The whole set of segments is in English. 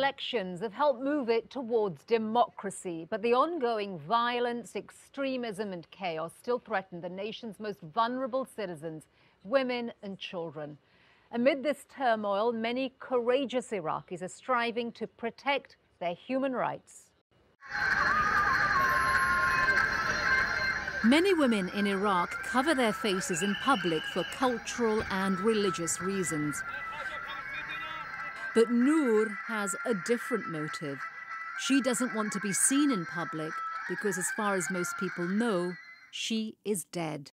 elections have helped move it towards democracy, but the ongoing violence, extremism and chaos still threaten the nation's most vulnerable citizens, women and children. Amid this turmoil, many courageous Iraqis are striving to protect their human rights. Many women in Iraq cover their faces in public for cultural and religious reasons. But Noor has a different motive. She doesn't want to be seen in public because, as far as most people know, she is dead.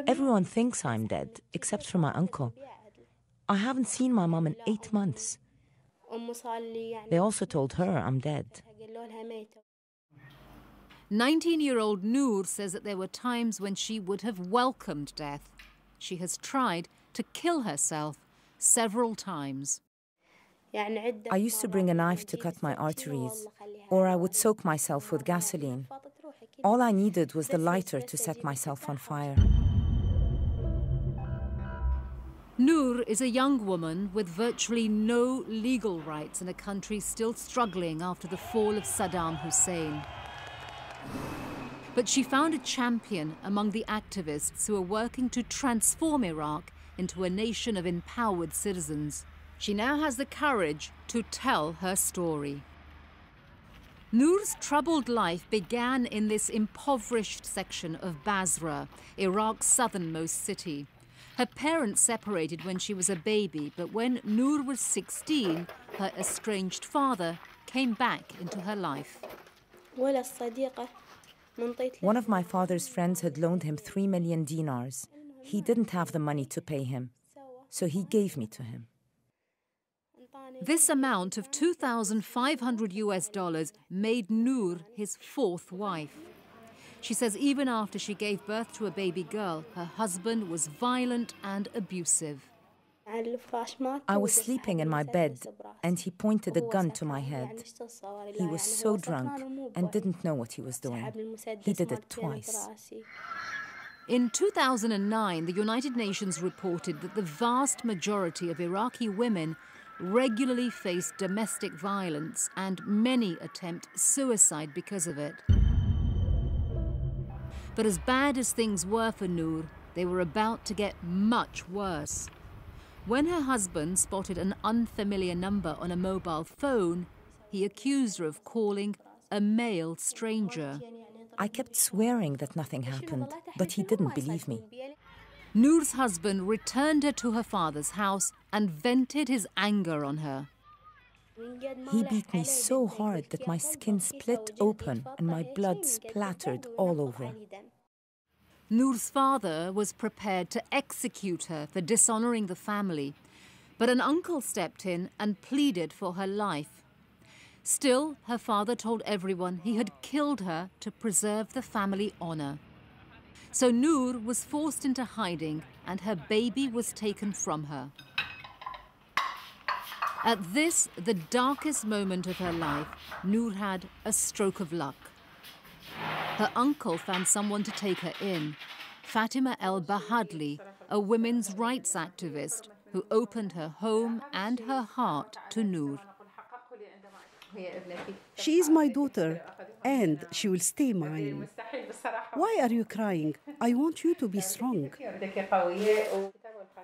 Everyone thinks I'm dead, except for my uncle. I haven't seen my mom in 8 months. They also told her I'm dead. 19-year-old Noor says that there were times when she would have welcomed death. She has tried to kill herself several times. I used to bring a knife to cut my arteries, or I would soak myself with gasoline. All I needed was the lighter to set myself on fire. Noor is a young woman with virtually no legal rights in a country still struggling after the fall of Saddam Hussein. But she found a champion among the activists who are working to transform Iraq into a nation of empowered citizens. She now has the courage to tell her story. Noor's troubled life began in this impoverished section of Basra, Iraq's southernmost city. Her parents separated when she was a baby, but when Noor was 16, her estranged father came back into her life. One of my father's friends had loaned him 3 million dinars. He didn't have the money to pay him, so he gave me to him. This amount of $2,500 made Noor his 4th wife. She says even after she gave birth to a baby girl, her husband was violent and abusive. I was sleeping in my bed, and he pointed a gun to my head. He was so drunk and didn't know what he was doing. He did it twice. In 2009, the United Nations reported that the vast majority of Iraqi women regularly face domestic violence and many attempt suicide because of it. But as bad as things were for Noor, they were about to get much worse. When her husband spotted an unfamiliar number on a mobile phone, he accused her of calling a male stranger. I kept swearing that nothing happened, but he didn't believe me. Noor's husband returned her to her father's house and vented his anger on her. He beat me so hard that my skin split open and my blood splattered all over. Noor's father was prepared to execute her for dishonoring the family, but an uncle stepped in and pleaded for her life. Still, her father told everyone he had killed her to preserve the family honor. So Noor was forced into hiding and her baby was taken from her. At this, the darkest moment of her life, Noor had a stroke of luck. Her uncle found someone to take her in, Fatima El-Bahadli, a women's rights activist who opened her home and her heart to Noor. She is my daughter, and she will stay mine. Why are you crying? I want you to be strong.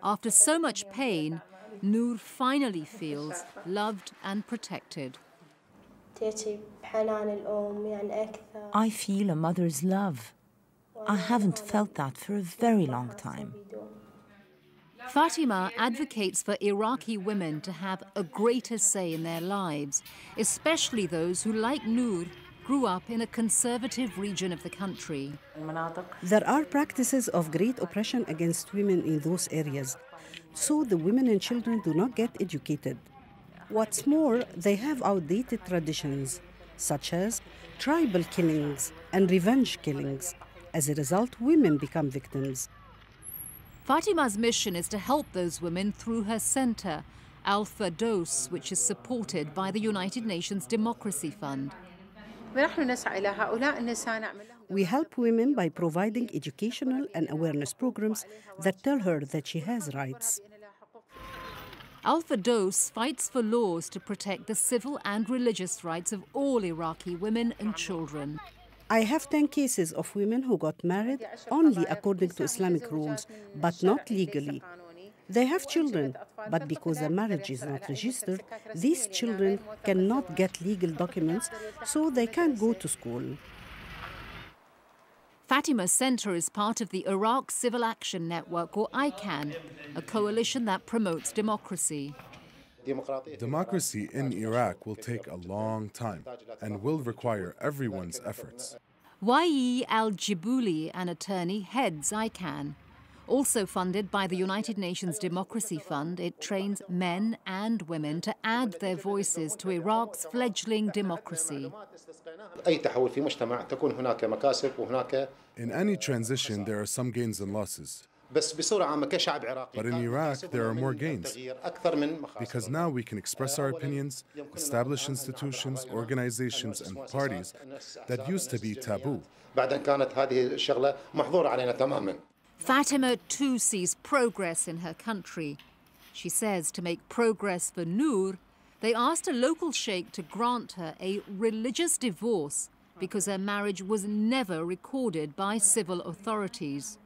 After so much pain, Noor finally feels loved and protected. I feel a mother's love. I haven't felt that for a very long time. Fatima advocates for Iraqi women to have a greater say in their lives, especially those who, like Noor, grew up in a conservative region of the country. There are practices of great oppression against women in those areas, so the women and children do not get educated. What's more, they have outdated traditions, such as tribal killings and revenge killings. As a result, women become victims. Fatima's mission is to help those women through her center, Al-Firdaus, which is supported by the United Nations Democracy Fund. We help women by providing educational and awareness programs that tell her that she has rights. Al-Firdaus fights for laws to protect the civil and religious rights of all Iraqi women and children. I have 10 cases of women who got married only according to Islamic rules, but not legally. They have children, but because the marriage is not registered, these children cannot get legal documents, so they can't go to school. Fatima Center is part of the Iraq Civil Action Network, or ICAN, a coalition that promotes democracy. Democracy in Iraq will take a long time and will require everyone's efforts. Wayi Al-Jibouli, an attorney, heads ICAN. Also funded by the United Nations Democracy Fund, it trains men and women to add their voices to Iraq's fledgling democracy. In any transition, there are some gains and losses. But in Iraq, there are more gains, because now we can express our opinions, establish institutions, organizations, and parties that used to be taboo. Fatima too sees progress in her country. She says to make progress for Noor, they asked a local sheikh to grant her a religious divorce because her marriage was never recorded by civil authorities.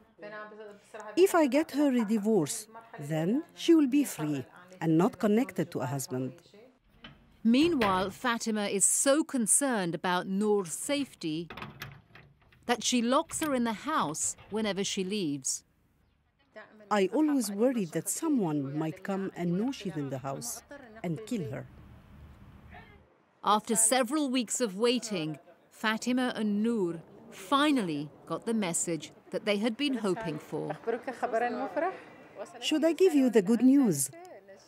If I get her a divorce, then she will be free and not connected to a husband. Meanwhile, Fatima is so concerned about Noor's safety that she locks her in the house whenever she leaves. I always worry that someone might come and know she's in the house and kill her. After several weeks of waiting, Fatima and Noor finally got the message that they had been hoping for. Should I give you the good news?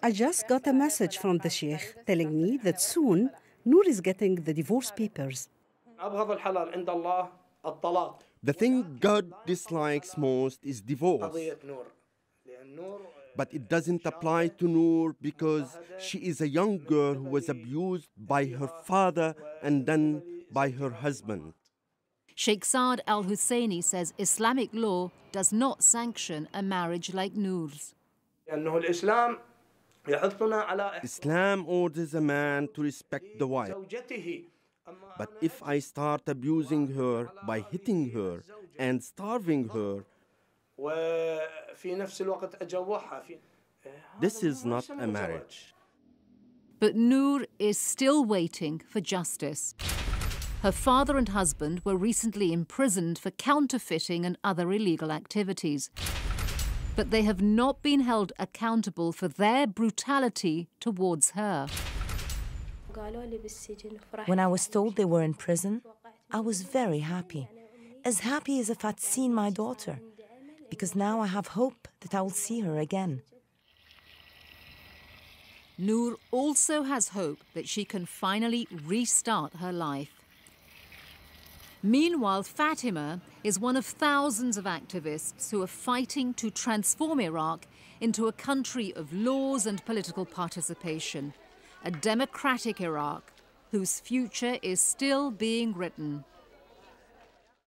I just got a message from the sheikh telling me that soon Noor is getting the divorce papers. The thing God dislikes most is divorce. But it doesn't apply to Noor because she is a young girl who was abused by her father and then by her husband. Sheikh Saad Al-Husseini says Islamic law does not sanction a marriage like Noor's. Islam orders a man to respect the wife. But if I start abusing her by hitting her and starving her, this is not a marriage. But Noor is still waiting for justice. Her father and husband were recently imprisoned for counterfeiting and other illegal activities. But they have not been held accountable for their brutality towards her. When I was told they were in prison, I was very happy. As happy as if I'd seen my daughter. Because now I have hope that I will see her again. Noor also has hope that she can finally restart her life. Meanwhile, Fatima is one of thousands of activists who are fighting to transform Iraq into a country of laws and political participation, a democratic Iraq whose future is still being written.